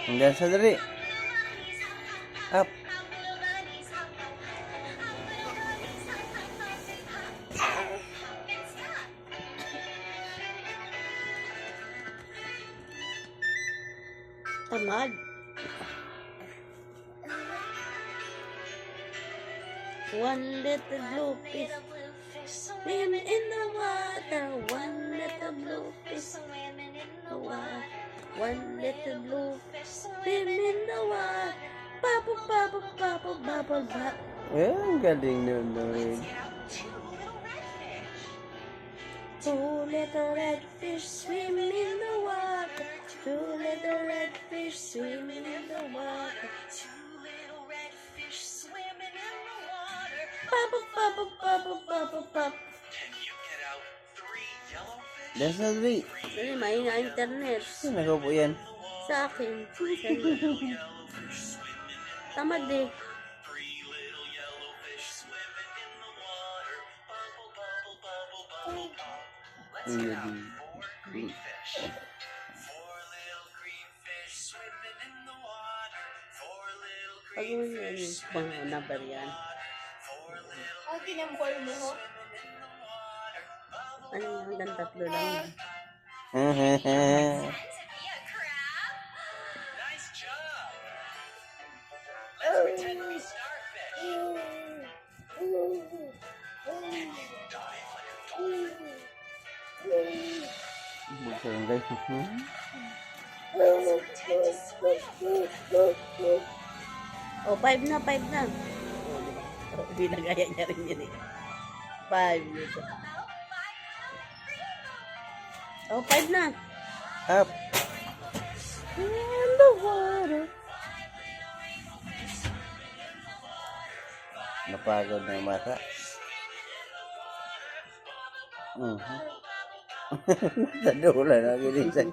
Hanggang sa dali. Up. Tamad. One little blue fish swim in the water. One little blue fish swim in the water. One little blue fish swim in the water. Bubble, bubble, bubble, bubble, bubble. Eh, ang galing nun, Lord. Two little red fish swim in the water. Two little red fish swimming in the water. Bubble, bubble, bubble, bubble, bubble. Hanggang sa dali. Dali, mahina internet. Saan nagpo yan? Sa akin. Tamad eh. Ang galing. Pag mo yan, mga number yan. Ang kinambol mo ho? Ano yung hanggang 3 lang. Buksan guys. Oh, 5 na, 5 na. Oh, diba? Oh, binagaya niya rin yun eh. 5 nito. Oh, 5 na. Up. In the water. Napagod na yung mata. Sa dula na ginisag.